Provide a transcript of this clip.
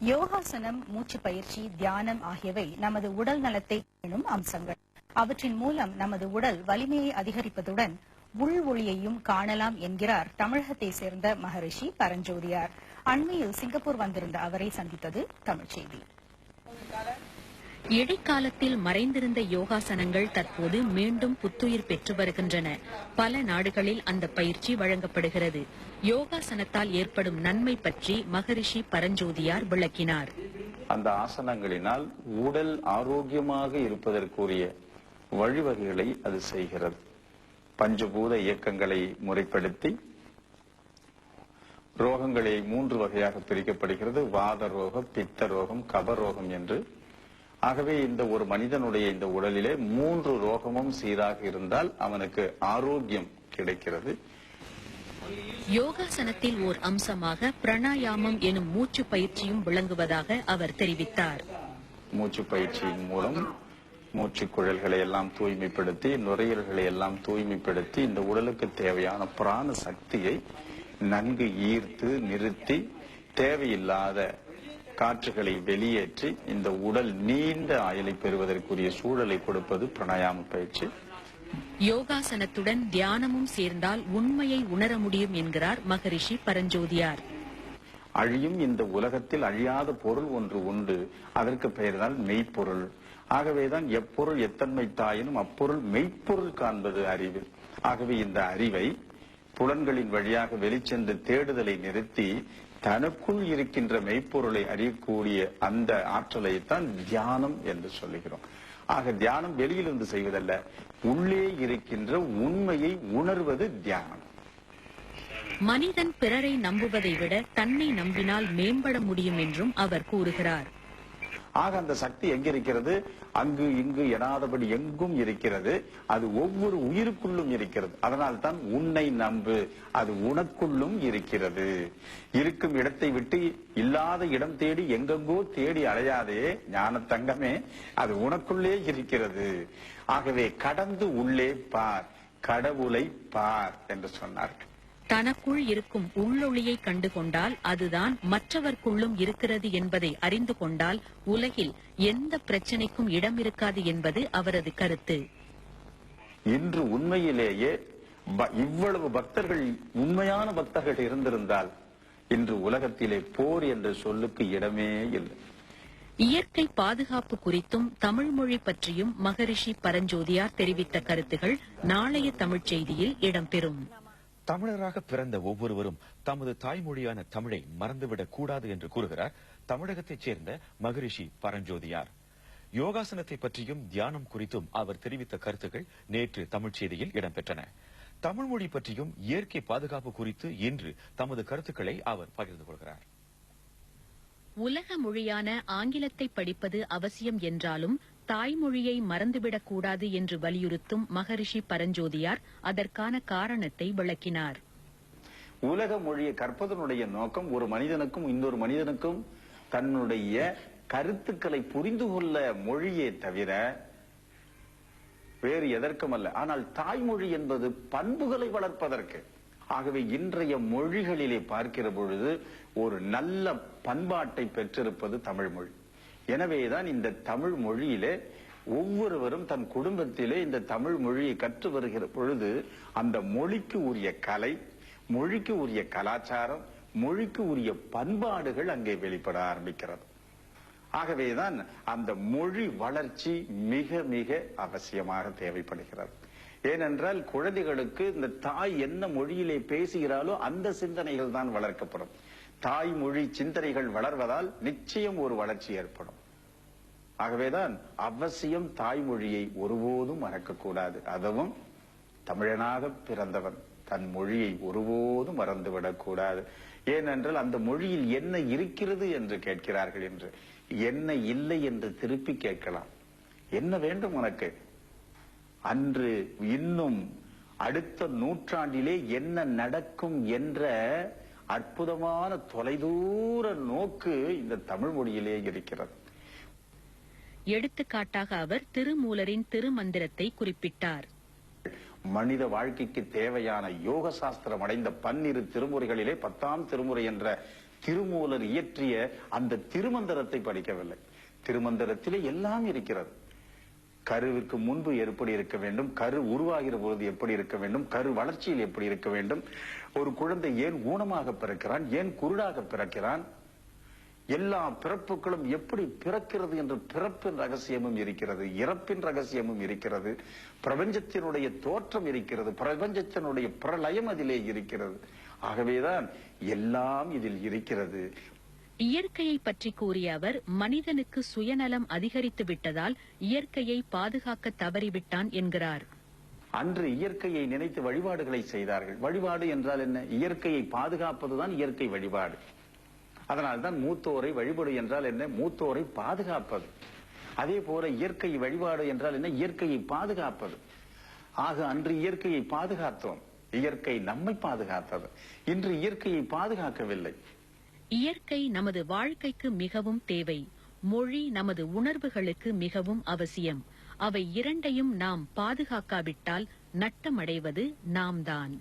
யோகாசனம், மூச்சு பயிற்சி, தியானம் ஆகியவை நமது உடல் நலத்தை பேணும் அம்சங்கள். அவற்றின் மூலம் நமது உடல் வலிமையை அதிகரிப்பதுடன் உள் ஒளியையும் காணலாம் என்கிறார் தமிழகத்தை சேர்ந்த மகரிஷி பரஞ்சோதியார். அண்மையில் சிங்கப்பூர் வந்திருந்த அவரை சந்தித்தது தமிழ் செய்தி. இடைக்காலத்தில் மறைந்திருந்த யோகாசனங்கள் தற்போது மீண்டும் புத்துயிர் பெற்று வருகின்றன. பல நாடுகளில் அந்த பயிற்சி வழங்கப்படுகிறது. யோகாசனத்தால் ஏற்படும் நன்மை பற்றி மகரிஷி பரஞ்சோதியார் விளக்கினார். அந்த ஆசனங்களினால் உடல் ஆரோக்கியமாக இருப்பதற்குரிய வழிவகைகளை அது செய்கிறது. பஞ்சபூத இயக்கங்களை முறைப்படுத்தி ரோகங்களை 3 வகையாக பிரிக்கப்படுகிறது. வாத ரோகம், பித்த ரோகம், கப ரோகம் என்று. ஆகவே இந்த ஒரு மனிதனுடைய இந்த உடலிலே 3 ரோகமும் சீராக இருந்தால் அவனுக்கு ஆரோக்கியம் கிடைக்கிறது. யோகாசனத்தில் ஓர் அம்சமாக பிராணாயாமம் எனும் மூச்சு பயிற்சியும் விளங்குவதாக அவர் தெரிவித்தார். மூச்சு பயிற்சியின் மூலம் மூச்சு குழல்களை எல்லாம் தூய்மைப்படுத்தி, நுரையீரல்களை எல்லாம் தூய்மைப்படுத்தி, இந்த உடலுக்கு தேவையான பிராண சக்தியை நன்கு ஈர்த்து நிறுத்தி தேவையில்லாத காற்றுகளை வெளியேற்றி இந்த உடல் நீண்ட ஆயுளை பெறுவதற்குரிய சூழலை கொடுப்பது பிராணாயாம பயிற்சி. யோகாசனத்துடன் தியானமும் சேர்ந்தால் உண்மையை உணர முடியும் என்கிறார் மகரிஷி பரஞ்சோதியார். அழியும் இந்த உலகத்தில் அழியாத பொருள் ஒன்று உண்டு. அதற்கு பெயர்தான் மெய்ப்பொருள். ஆகவேதான் எப்பொருள் எத்தன்மை தாயினும் அப்பொருள் மெய்ப்பொருள் காண்பது அறிவு. ஆகவே இந்த அறிவை புலன்களின் வழியாக வெளிச்சென்று தேடுதலை நிறுத்தி தனக்குள் இருக்கின்ற மெய்ப்பொருளை அறியக்கூடிய அந்த ஆற்றலைத்தான் தியானம் என்று சொல்லுகிறோம். ஆக தியானம் வெளியிலிருந்து செய்வதல்ல, உள்ளே இருக்கின்ற உண்மையை உணர்வது தியானம். மனிதன் பிறரை நம்புவதை விட தன்னை நம்பினால் மேம்பட முடியும் என்றும் அவர் கூறுகிறார். ஆக அந்த சக்தி எங்க இருக்கிறது? அங்கு இங்கு எனாதபடி எங்கும் இருக்கிறது. அது ஒவ்வொரு உயிருக்குள்ளும் இருக்கிறது. அதனால் தான் உன்னை நம்பு, அது உனக்குள்ளும் இருக்கிறது. இருக்கும் இடத்தை விட்டு இல்லாத இடம் தேடி எங்கெங்கோ தேடி அலையாதே ஞான தங்கமே, அது உனக்குள்ளே இருக்கிறது. ஆகவே கடந்து உள்ளே பார், கடவுளை பார் என்று சொன்னார்கள். தனக்குள் இருக்கும் உள்ளொளியை கண்டுகொண்டால் அதுதான் மற்றவர்க்குள்ளும் இருக்கிறது என்பதை அறிந்து கொண்டால் உலகில் எந்த பிரச்சனைக்கும் இடம் இருக்காது என்பது அவரது கருத்து. இன்று உண்மையிலேயே இவ்வளவு பக்தர்கள், உண்மையான பக்தர்கள் இருந்திருந்தால் இன்று உலகத்திலே போர் என்ற சொல்லுக்கு இடமே இல்லை. இயற்கை பாதுகாப்பு குறித்தும் தமிழ் மொழி பற்றியும் மகரிஷி பரஞ்சோதியார் தெரிவித்த கருத்துகள் நாளைய தமிழ்ச் செய்தியில் இடம்பெறும். தமிழராக பிறந்த ஒவ்வொருவரும் தமது தாய்மொழியான தமிழை மறந்துவிடக் கூடாது என்று கூறுகிறார் தமிழகத்தைச் சேர்ந்த மகரிஷி பரஞ்சோதியார். யோகாசனத்தை பற்றியும் தியானம் குறித்தும் அவர் தெரிவித்த கருத்துக்கள் நேற்று தமிழ்ச் செய்தியில் இடம்பெற்றன. தமிழ் மொழி பற்றியும் இயற்கை பாதுகாப்பு குறித்து இன்று தமது கருத்துக்களை அவர் பகிர்ந்து கொள்கிறார். உலக மொழியான ஆங்கிலத்தை படிப்பது அவசியம் என்றாலும் தாய்மொழியை மறந்துவிடக் கூடாது என்று வலியுறுத்தும் மகரிஷி பரஞ்சோதியார் அதற்கான காரணத்தை விளக்கினார். உலக மொழியை கற்பதனுடைய நோக்கம் ஒரு மனிதனுக்கும் இன்னொரு மனிதனுக்கும் தன்னுடைய கருத்துக்களை புரிந்து கொள்ள மொழியே தவிர வேறு எதற்கும் அல்ல. ஆனால் தாய்மொழி என்பது பண்புகளை வளர்ப்பதற்கு. ஆகவே இன்றைய மொழிகளிலே பார்க்கிற பொழுது ஒரு நல்ல பண்பாட்டை பெற்றிருப்பது தமிழ் மொழி. எனவேதான் இந்த தமிழ் மொழியிலே ஒவ்வொருவரும் தன் குடும்பத்திலே இந்த தமிழ் மொழியை கற்று வருகிற பொழுது அந்த மொழிக்கு உரிய கலை, மொழிக்கு உரிய கலாச்சாரம், மொழிக்கு உரிய பண்பாடுகள் அங்கே வெளிப்பட ஆரம்பிக்கிறது. ஆகவேதான் அந்த மொழி வளர்ச்சி மிக மிக அவசியமாக தேவைப்படுகிறது. ஏனென்றால் குழந்தைகளுக்கு இந்த தாய் என்ன மொழியிலே பேசுகிறாளோ அந்த சிந்தனைகள் தான் வளர்க்கப்படும். தாய்மொழி சிந்தனைகள் வளர்வதால் நிச்சயம் ஒரு வளர்ச்சி ஏற்படும். ஆகவேதான் அவசியம் தாய்மொழியை ஒருபோதும் மறக்கக்கூடாது. அதுவும் தமிழனாக பிறந்தவன் தன் மொழியை ஒருபோதும் மறந்துவிடக் கூடாது. ஏனென்றால் அந்த மொழியில் என்ன இருக்கிறது என்று கேட்கிறார்கள் என்று, என்ன இல்லை என்று திருப்பி கேட்கலாம். என்ன வேண்டும் உனக்கு? அன்று இன்னும் அடுத்த நூற்றாண்டிலே என்ன நடக்கும் என்ற அற்புதமான தொலைதூர நோக்கு இந்த தமிழ் மொழியிலே இருக்கிறது. எடுத்துக்காட்டாக அவர் திருமூலரின் திருமந்திரத்தை குறிப்பிட்டார். மனித வாழ்க்கைக்கு தேவையான யோக சாஸ்திரம் அடைந்த 12 திருமுறைகளிலே 10ஆம் திருமுறை என்ற திருமூலர் இயற்றிய அந்த திருமந்திரத்தை படிக்கவில்லை. திருமந்திரத்திலே எல்லாம் இருக்கிறது. கருவிற்கு முன்பு எப்படி இருக்க வேண்டும், கரு உருவாகிற பொழுது எப்படி இருக்க வேண்டும், கரு வளர்ச்சியில் எப்படி இருக்க வேண்டும், ஒரு குழந்தை ஏன் ஊனமாக பிறக்கிறான், ஏன் குருடாக பிறக்கிறான், எல்லா பிறப்புகளும் எப்படி பிறக்கிறது என்ற பிறப்பின் ரகசியமும் இருக்கிறது, இறப்பின் ரகசியமும் இருக்கிறது, பிரபஞ்சத்தினுடைய தோற்றம் இருக்கிறது, பிரபஞ்சத்தினுடைய பிரளயம் அதிலே இருக்கிறது. ஆகவேதான் எல்லாம் இதில் இருக்கிறது. இயற்கையை பற்றி கூறிய அவர், மனிதனுக்கு சுயநலம் அதிகரித்து விட்டதால் இயற்கையை பாதுகாக்க தவறிவிட்டான் என்கிறார். அன்று இயற்கையை நினைத்து வழிபாடுகளை செய்தார்கள். வழிபாடு என்றால் என்ன? இயற்கையை பாதுகாப்பதுதான் இயற்கை வழிபாடு. அதனால்தான் மூத்தோரை வழிபாடு என்றால் என்ன? மூத்தோரை பாதுகாப்பது. அதே போல இயற்கை வழிபாடு என்றால் என்ன? இயற்கையை பாதுகாப்பது. ஆக அன்று இயற்கையை பாதுகாத்தோம், இயற்கை நம்மை பாதுகாத்தது. இன்று இயற்கையை பாதுகாக்கவில்லை. இயற்கை நமது வாழ்க்கைக்கு மிகவும் தேவை. மொழி நமது உணர்வுகளுக்கு மிகவும் அவசியம். அவை இரண்டையும் நாம் பாதுகாக்காவிட்டால் நட்டமடைவது நாம்தான்.